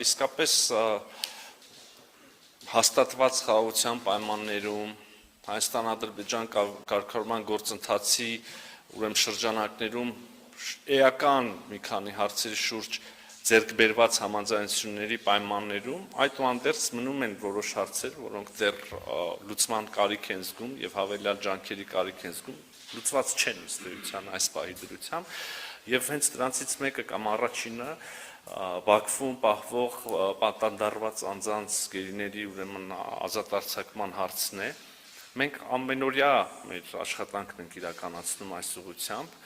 Իսկապես հաստատված խաղաղության պայմաններում Հայաստան-Ադրբեջան կարգավորման գործընթացի շրջանակներում էական մի քանի հարցերի շուրջ ձեռք բերված համաձայնությունների պայմաններում այդուհանդերձ մնում են որոշ հարցեր, որոնք դեռ լուծման կարիք են զգում եւ հավելյալ ջանքերի կարիք են զգում, լուծված չեն ըստ էության այս պահի դրությամբ եւ հենց դրանցից մեկը կամ առաջինը Բաքվում պահվող պատանդարված անձանց գերիների ազատ արձակման հարցն է։ Մենք ամենօրյա մեր աշխատանքն ենք իրականացնում այս ուղղությամբ,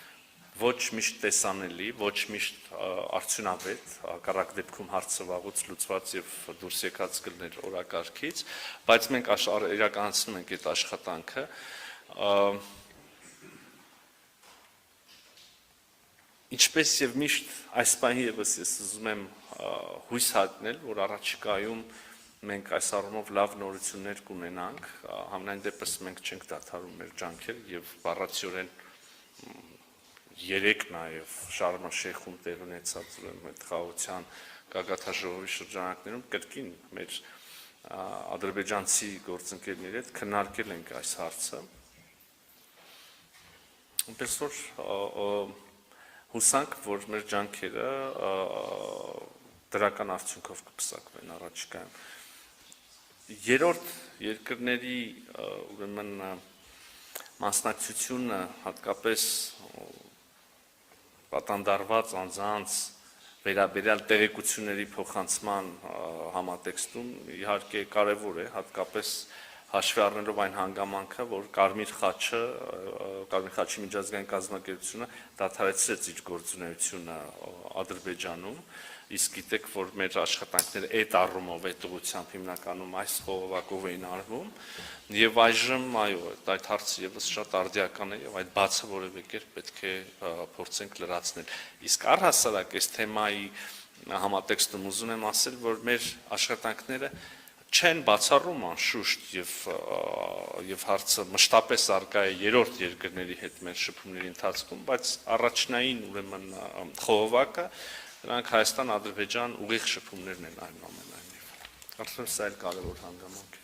ոչ միշտ տեսանելի, ոչ միշտ արդյունավետ, հակառակ դեպքում հարցը վաղուց լուծված եւ դուրս եկած կլներ օրակարգից, բայց մենք իրականացնում ենք այդ աշխատանքը։ Ինչպես եւ միշտ այս պահի եւս ես ուզում եմ հույս հատնել, որ առաջիկայում մենք այս առումով լավ նորություններ կունենանք, համենայն դեպս մենք չենք դադարում մեր ջանքերը եւ բառացիորեն երեք նաեւ Շարմ el-Շեյխում տեղ ունեցած այդ խաղաղության գագաթաժողովի շրջանակներում կրկին մեր ադրբեջանցի գործընկերների հետ քննարկել ենք այս հարցը։ Այնպես որ հուսանք, որ մեր ջանքերը դրական արդյունքով կպսակվեն առաջիկայում։ Երրորդ երկրների մասնակցությունը հատկապես պատանդարված անձանց վերաբերյալ տեղեկությունների փոխանցման համատեքստում իհարկե կարևոր է, հատկապես հաշվի առնելով այն հանգամանքը, որ Կարմիր խաչի միջազգային կազմակերպությունը դադարեցրեց իր գործունեությունը Ադրբեջանում, իսկ գիտեք, որ մեր աշխատանքները այդ առումով այդ ուղղությամբ հիմնականում այս խողովակով էին արվում, եւ այժմ այո, այդ հարցը եւս շատ արդիական է եւ այդ բացը որևէ կերպ պետք է փորձենք լրացնել։ Իսկ առհասարակ այս թեմայի համատեքստում ուզում եմ ասել, որ մեր աշխատանքները չեն բացառում անշուշտ եւ հարցը մշտապես արկա է երրորդ երկրների հետ մեր շփումների ընթացքում, բայց առաջնային խողովակը դրանք Հայաստան-Ադրբեջան ուղիղ շփումներն են այնուամենայնիվ։ Կարծում եմ սա էլ կարևոր հանգամանք է։